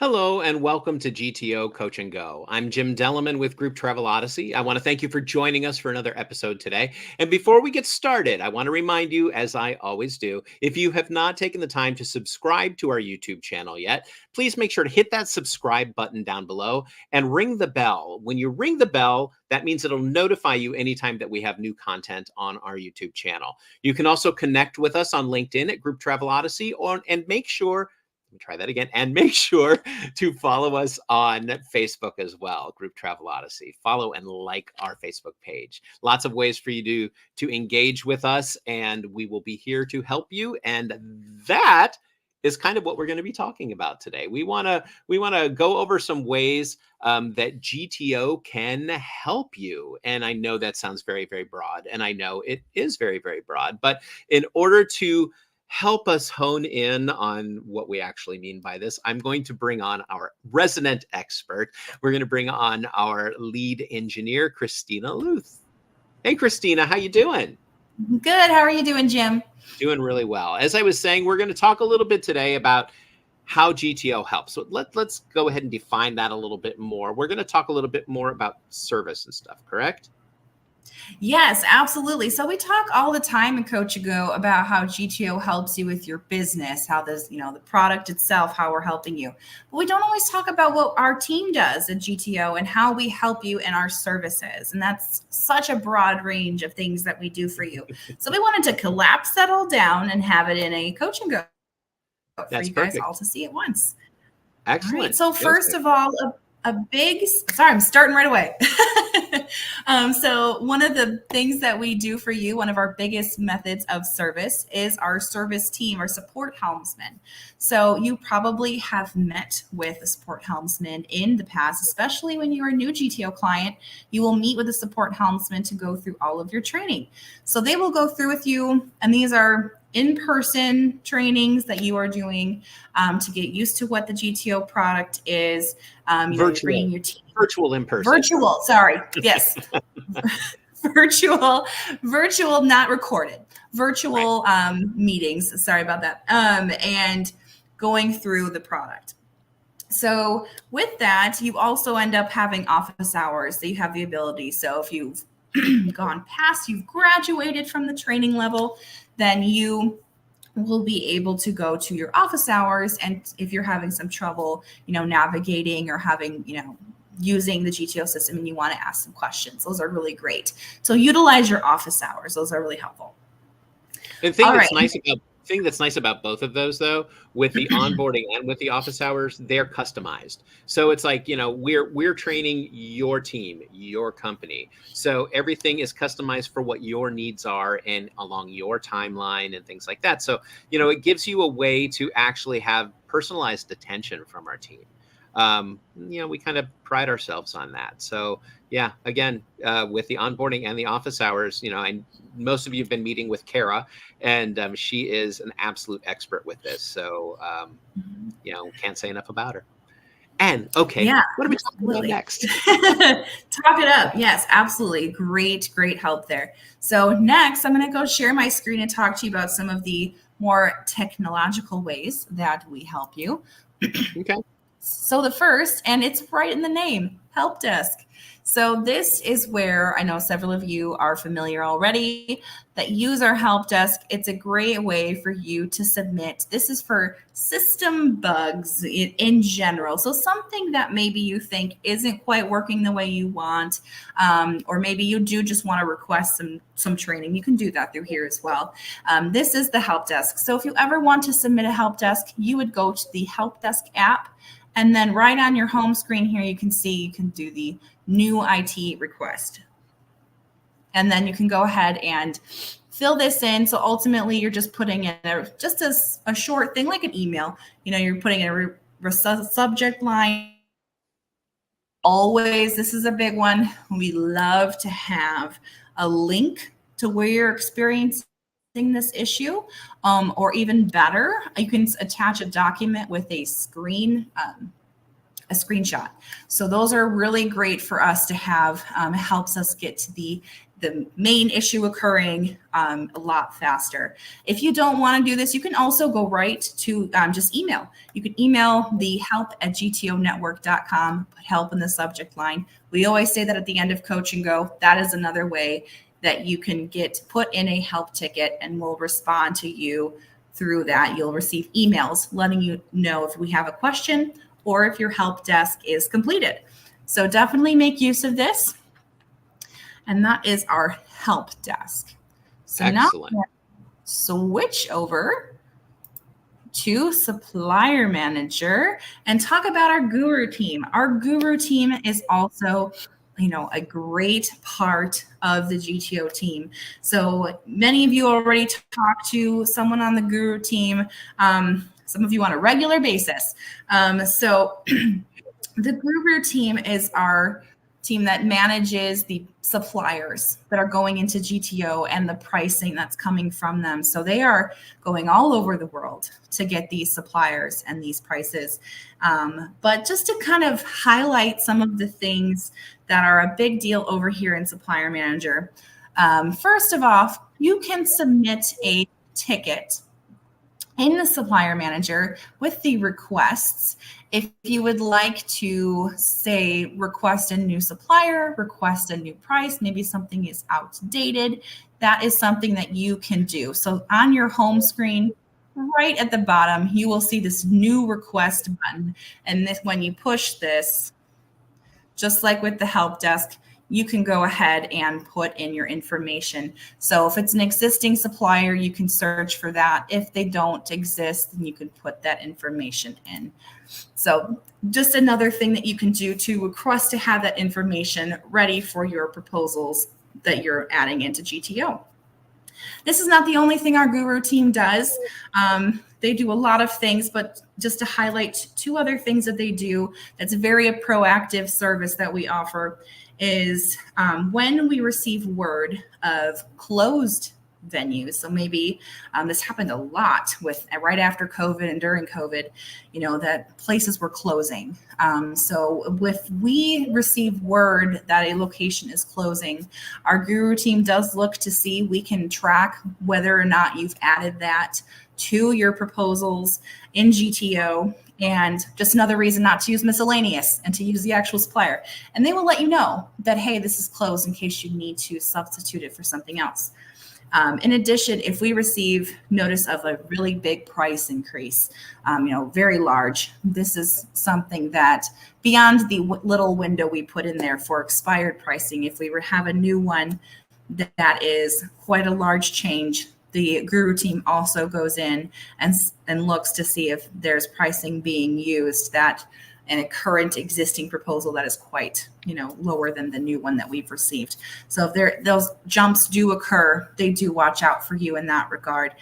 Hello and welcome to GTO Coach Go. I'm Jim Delleman with Group Travel Odyssey. I want to thank you for joining us for another episode today. And before we get started, I want to remind you, as I always do, if you have not taken the time to subscribe to our YouTube channel yet, please make sure to hit that subscribe button down below and ring the bell. When you ring the bell, that means it'll notify you anytime that we have new content on our YouTube channel. You can also connect with us on LinkedIn at Group Travel Odyssey and make sure let me try that again. And make sure to follow us on Facebook as well, Group Travel Odyssey. Follow and like our Facebook page. Lots of ways for you to engage with us, and we will be here to help you. And that is kind of what we're going to be talking about today. We want to go over some ways that GTO can help you. And I know that sounds very, very broad, and I know it is very, very broad. But in order to help us hone in on what we actually mean by this, I'm going to bring on our resident expert. We're going to bring on our lead engineer, Christina Luth. Hey, Christina, how you doing? Good. How are you doing, Jim? Doing really well. As I was saying, we're going to talk a little bit today about how GTO helps. So let's go ahead and define that a little bit more. We're going to talk a little bit more about service and stuff, correct? Yes, absolutely. So we talk all the time in Coach Go about how GTO helps you with your business, how this, the product itself, how we're helping you. But we don't always talk about what our team does at GTO and how we help you in our services. And that's such a broad range of things that we do for you. So we wanted to collapse that all down and have it in a Coach Go for you guys all to see at once. Excellent. All right, so first of all, sorry, I'm starting right away. So one of the things that we do for you, one of our biggest methods of service is our service team, our support helmsman. So you probably have met with a support helmsman in the past, especially when you're a new GTO client. You will meet with a support helmsman to go through all of your training. So they will go through with you, and these are in-person trainings that you are doing to get used to what the GTO product is. Bringing your team. Virtual in-person. Virtual, sorry. Yes. virtual, not recorded. Virtual meetings. Sorry about that. And going through the product. So with that, you also end up having office hours that you have the ability. So if you've gone past, you've graduated from the training level, then you will be able to go to your office hours. And if you're having some trouble, navigating or having, using the GTO system and you want to ask some questions, those are really great. So utilize your office hours. Those are really helpful. The thing that's nice about both of those, though, with the onboarding and with the office hours, they're customized. So it's like, we're training your team, your company. So everything is customized for what your needs are and along your timeline and things like that. So, it gives you a way to actually have personalized attention from our team. We kind of pride ourselves on that. So yeah, again, with the onboarding and the office hours, most of you have been meeting with Kara, and she is an absolute expert with this. So, can't say enough about her. And okay, yeah, what are we talking about next? Talk it up. Yes, absolutely. Great help there. So next, I'm going to go share my screen and talk to you about some of the more technological ways that we help you. Okay. So the first, and it's right in the name, help desk. So this is where I know several of you are familiar already that use our help desk. It's a great way for you to submit. This is for system bugs in general. So something that maybe you think isn't quite working the way you want, or maybe you do just want to request some training. You can do that through here as well. This is the help desk. So if you ever want to submit a help desk, you would go to the help desk app. And then right on your home screen here, you can see you can do the new IT request. And then you can go ahead and fill this in. So ultimately, you're just putting in just a short thing like an email. You're putting in a subject line. Always, this is a big one. We love to have a link to where you're experiencing this issue, or even better, you can attach a document with a screenshot. So those are really great for us to have. It helps us get to the the main issue occurring a lot faster. If you don't want to do this, you can also go right to just email. You can email the help@gtonetwork.com, put help in the subject line. We always say that at the end of Coach and Go. That is another way that you can get put in a help ticket, and we'll respond to you through that. You'll receive emails letting you know if we have a question or if your help desk is completed. So definitely make use of this. And that is our help desk. So Excellent. now switch over to Supplier Manager and talk about our Guru team. Our Guru team is also, a great part of the GTO team. So many of you already talked to someone on the Guru team. Some of you on a regular basis. So the Guru team is our team that manages the suppliers that are going into GTO and the pricing that's coming from them. So they are going all over the world to get these suppliers and these prices. But just to kind of highlight some of the things that are a big deal over here in Supplier Manager. First of all, you can submit a ticket in the Supplier Manager with the requests. If you would like to, say, request a new supplier, request a new price, maybe something is outdated, that is something that you can do. So on your home screen, right at the bottom, you will see this new request button. And this, when you push this, just like with the help desk, you can go ahead and put in your information. So if it's an existing supplier, you can search for that. If they don't exist, then you can put that information in. So just another thing that you can do to request to have that information ready for your proposals that you're adding into GTO. This is not the only thing our Guru team does. They do a lot of things, but just to highlight two other things that they do that's a very proactive service that we offer is when we receive word of closed venues. So maybe this happened a lot with right after COVID and during COVID, that places were closing. So if we receive word that a location is closing, our Guru team does look to see, we can track whether or not you've added that to your proposals in GTO. And just another reason not to use miscellaneous and to use the actual supplier. And they will let you know that, hey, this is closed in case you need to substitute it for something else. In addition, if we receive notice of a really big price increase, very large, this is something that beyond the little window we put in there for expired pricing, if we have a new one that is quite a large change, the Guru team also goes in and looks to see if there's pricing being used that in a current existing proposal that is quite, lower than the new one that we've received. So if those jumps do occur, they do watch out for you in that regard.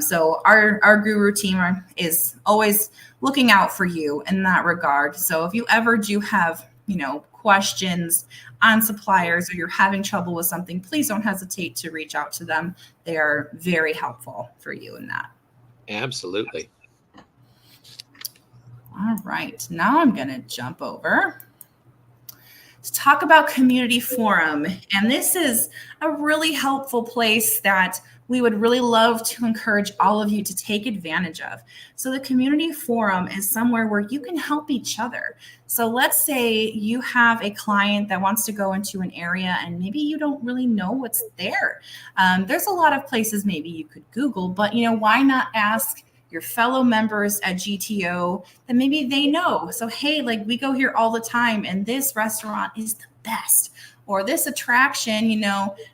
So our Guru team is always looking out for you in that regard. So if you ever do have, questions on suppliers or you're having trouble with something, please don't hesitate to reach out to them. They are very helpful for you in that. Absolutely. All right, now I'm going to jump over to talk about Community Forum. And this is a really helpful place that we would really love to encourage all of you to take advantage of. So the Community Forum is somewhere where you can help each other. So let's say you have a client that wants to go into an area and maybe you don't really know what's there. There's a lot of places maybe you could Google, but why not ask your fellow members at GTO that maybe they know. So, hey, we go here all the time and this restaurant is the best. Or this attraction,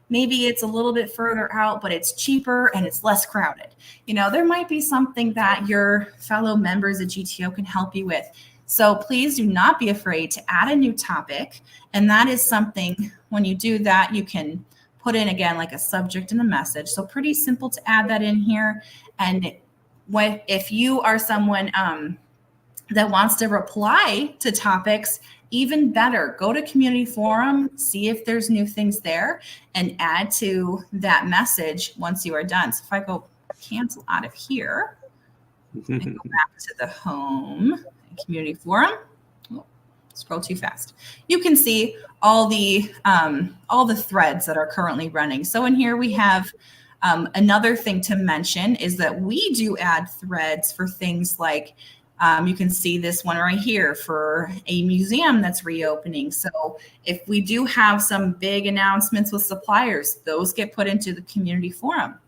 maybe it's a little bit further out, but it's cheaper and it's less crowded. There might be something that your fellow members at GTO can help you with. So please do not be afraid to add a new topic. And that is something, when you do that, you can put in, again, like a subject and a message. So pretty simple to add that in here. And if you are someone that wants to reply to topics, even better, go to Community Forum, see if there's new things there, and add to that message once you are done. So if I go cancel out of here and go back to the home Community Forum, scroll too fast. You can see all the threads that are currently running. So in here we have another thing to mention is that we do add threads for things like you can see this one right here for a museum that's reopening. So if we do have some big announcements with suppliers, those get put into the community forum.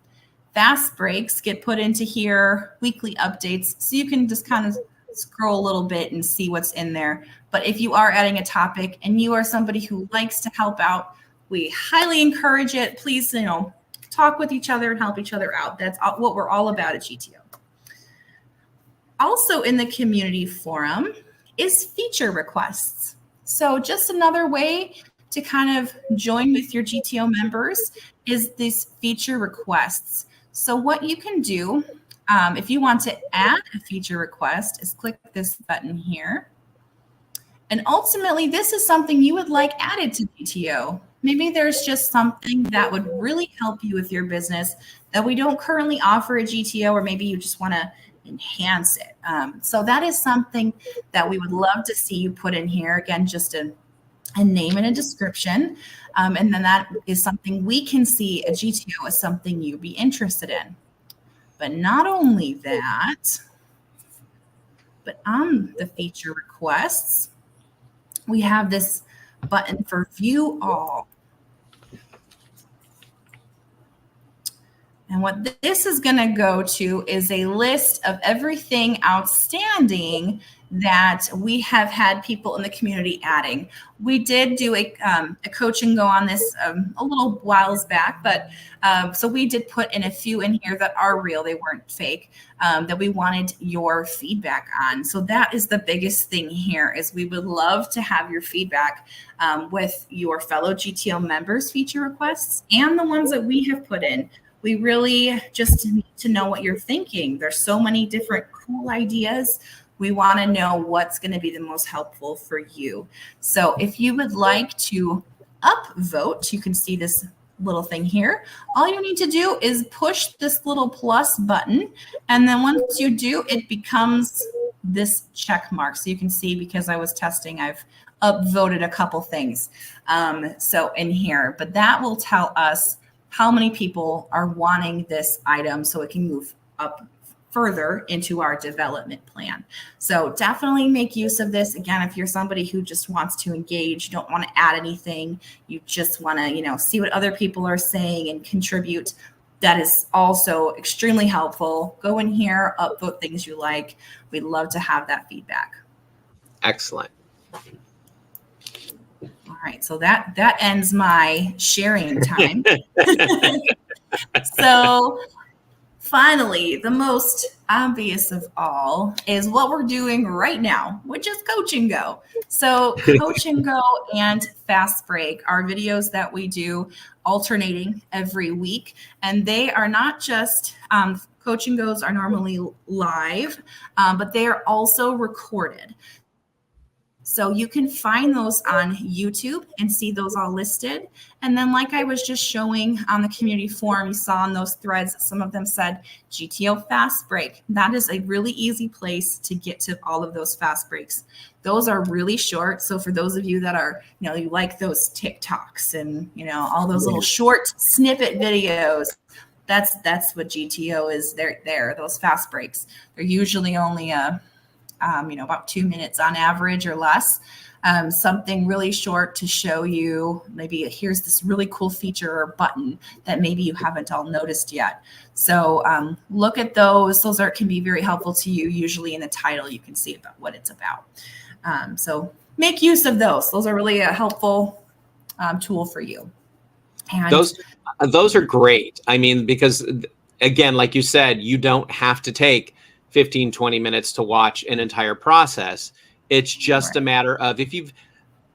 Fast breaks get put into here, weekly updates. So you can just kind of scroll a little bit and see what's in there. But if you are adding a topic and you are somebody who likes to help out, we highly encourage it. Please, talk with each other and help each other out. That's what we're all about at GTO. Also in the community forum is feature requests. So just another way to kind of join with your GTO members is these feature requests. So what you can do if you want to add a feature request is click this button here. And ultimately, this is something you would like added to GTO. Maybe there's just something that would really help you with your business that we don't currently offer at GTO, or maybe you just want to enhance it. So that is something that we would love to see you put in here. Again, just a name and a description. And then that is something we can see at GTO as something you'd be interested in. But not only that, but on the feature requests, we have this button for view all. And what this is going to go to is a list of everything outstanding that we have had people in the community adding. We did do a coach and go on this a little whiles back, but so we did put in a few in here that are real. They weren't fake, that we wanted your feedback on. So that is the biggest thing here is we would love to have your feedback with your fellow GTO members' feature requests and the ones that we have put in. We really just need to know what you're thinking. There's so many different cool ideas. We want to know what's going to be the most helpful for you. So if you would like to upvote, you can see this little thing here. All you need to do is push this little plus button. And then once you do, it becomes this check mark. So you can see, because I was testing, I've upvoted a couple things. So in here, but that will tell us how many people are wanting this item so it can move up further into our development plan. So definitely make use of this. Again, if you're somebody who just wants to engage, you don't want to add anything, you just want to, see what other people are saying and contribute, that is also extremely helpful. Go in here, upvote things you like. We'd love to have that feedback. Excellent. All right, so that ends my sharing time. So finally, the most obvious of all is what we're doing right now, which is Coach and Go. So Coach and Go and Fast Break are videos that we do alternating every week. And they are not just Coach and Go's are normally live, but they are also recorded. So you can find those on YouTube and see those all listed. And then like I was just showing on the community forum, you saw in those threads, some of them said GTO Fast Break. That is a really easy place to get to all of those fast breaks. Those are really short. So for those of you that are, you like those TikToks and, all those little short snippet videos, that's what GTO is there, those fast breaks. They're usually only about 2 minutes on average or less. Something really short to show you, maybe here's this really cool feature or button that maybe you haven't all noticed yet. So look at those. Those can be very helpful to you. Usually in the title, you can see about what it's about. So make use of those. Those are really a helpful tool for you. And those are great. I mean, because again, like you said, you don't have to take 15, 20 minutes to watch an entire process. It's just a matter of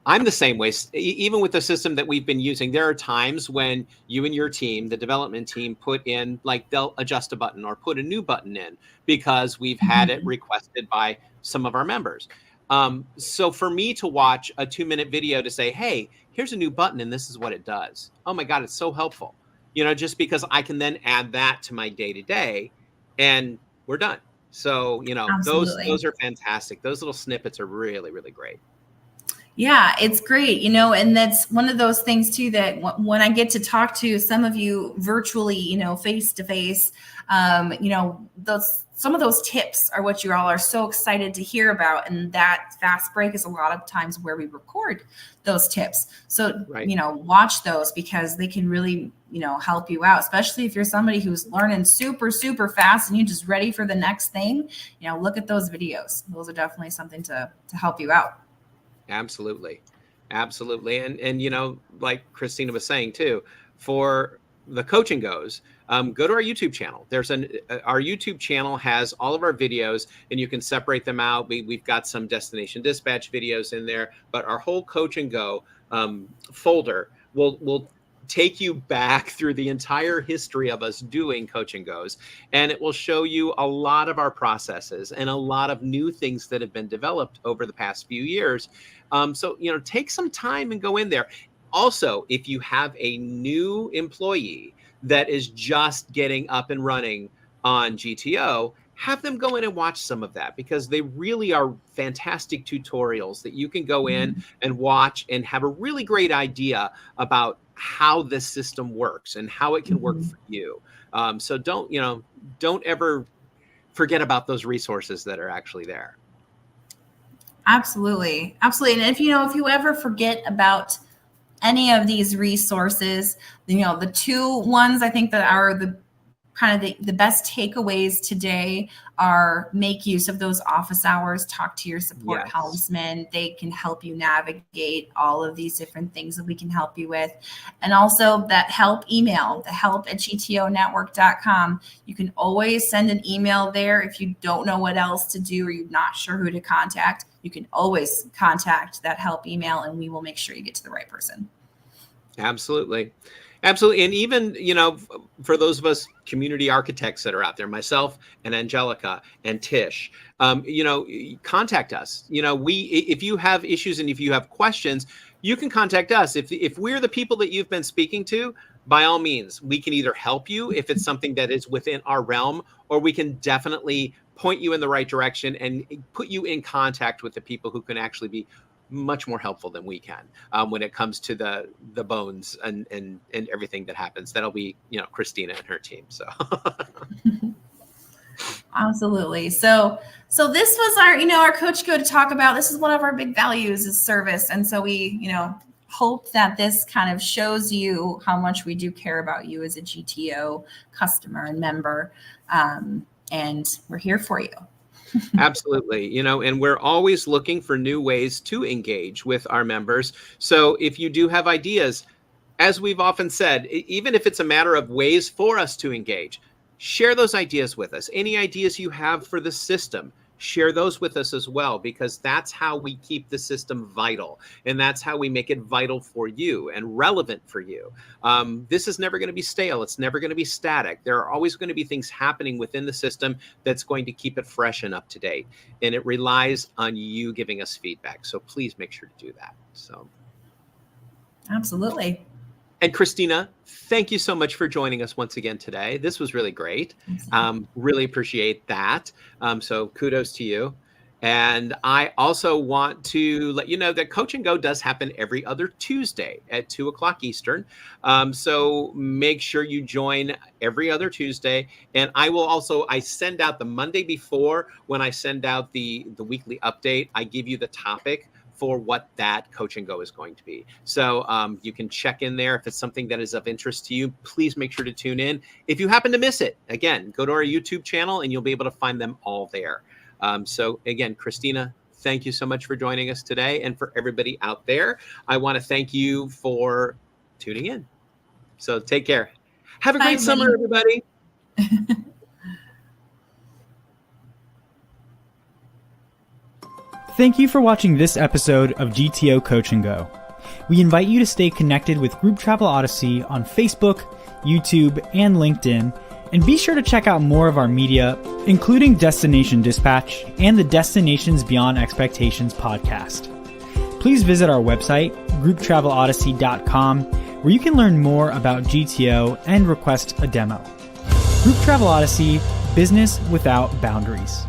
I'm the same way, even with the system that we've been using, there are times when you and your team, the development team, put in, like they'll adjust a button or put a new button in because we've had it requested by some of our members. So for me to watch a 2-minute video to say, hey, here's a new button and this is what it does. Oh my God, it's so helpful. Just because I can then add that to my day-to-day and we're done. So, those are fantastic. Those little snippets are really, really great. Yeah, it's great, and that's one of those things too that when I get to talk to some of you virtually, face to face, those some of those tips are what you all are so excited to hear about, and that fast break is a lot of times where we record those tips. So, Right. watch those because they can really, help you out, especially if you're somebody who's learning super, super fast and you're just ready for the next thing. Look at those videos. Those are definitely something to help you out. Absolutely. Absolutely. And like Christina was saying too, for the coaching goes, go to our YouTube channel. Our YouTube channel has all of our videos and you can separate them out. We've got some destination dispatch videos in there, but our whole coach and go folder will take you back through the entire history of us doing coach and goes, and it will show you a lot of our processes and a lot of new things that have been developed over the past few years. So take some time and go in there. Also, if you have a new employee that is just getting up and running on GTO, have them go in and watch some of that, because they really are fantastic tutorials that you can go in and watch and have a really great idea about how this system works and how it can work for you. So don't ever forget about those resources that are actually there. Absolutely. Absolutely. And if you ever forget about any of these resources, the two ones I think that are the kind of the best takeaways today are make use of those office hours, talk to your support helmsman. They can help you navigate all of these different things that we can help you with. And also that help email, the help@gtonetwork.com. You can always send an email there if you don't know what else to do or you're not sure who to contact. You can always contact that help email and we will make sure you get to the right person. Absolutely. Absolutely. And even, for those of us community architects that are out there, myself and Angelica and Tish, contact us. If you have issues and if you have questions, you can contact us. If we're the people that you've been speaking to, by all means, we can either help you if it's something that is within our realm, or we can definitely point you in the right direction and put you in contact with the people who can actually be much more helpful than we can when it comes to the bones and everything that happens. That'll be, Christina and her team. So absolutely. So this was our Coach Go to talk about. This is one of our big values is service. And so we, hope that this kind of shows you how much we do care about you as a GTO customer and member. And we're here for you. Absolutely. And we're always looking for new ways to engage with our members. So if you do have ideas, as we've often said, even if it's a matter of ways for us to engage, share those ideas with us. Any ideas you have for the system, share those with us as well, because that's how we keep the system vital. And that's how we make it vital for you and relevant for you. This is never going to be stale. It's never going to be static. There are always going to be things happening within the system that's going to keep it fresh and up to date. And it relies on you giving us feedback. So please make sure to do that. So. Absolutely. And Christina, thank you so much for joining us once again today. This was really great. Really appreciate that. So kudos to you. And I also want to let you know that Coach and Go does happen every other Tuesday at 2:00 Eastern. So make sure you join every other Tuesday. And I send out the Monday before, when I send out the weekly update, I give you the topic for what that Coach and Go is going to be. So you can check in there. If it's something that is of interest to you, please make sure to tune in. If you happen to miss it, again, go to our YouTube channel and you'll be able to find them all there. So again, Christina, thank you so much for joining us today. And for everybody out there, I want to thank you for tuning in. So take care. Have a great summer, everybody. Thank you for watching this episode of GTO Coach and Go. We invite you to stay connected with Group Travel Odyssey on Facebook, YouTube, and LinkedIn, and be sure to check out more of our media, including Destination Dispatch and the Destinations Beyond Expectations podcast. Please visit our website, grouptravelodyssey.com, where you can learn more about GTO and request a demo. Group Travel Odyssey, business without boundaries.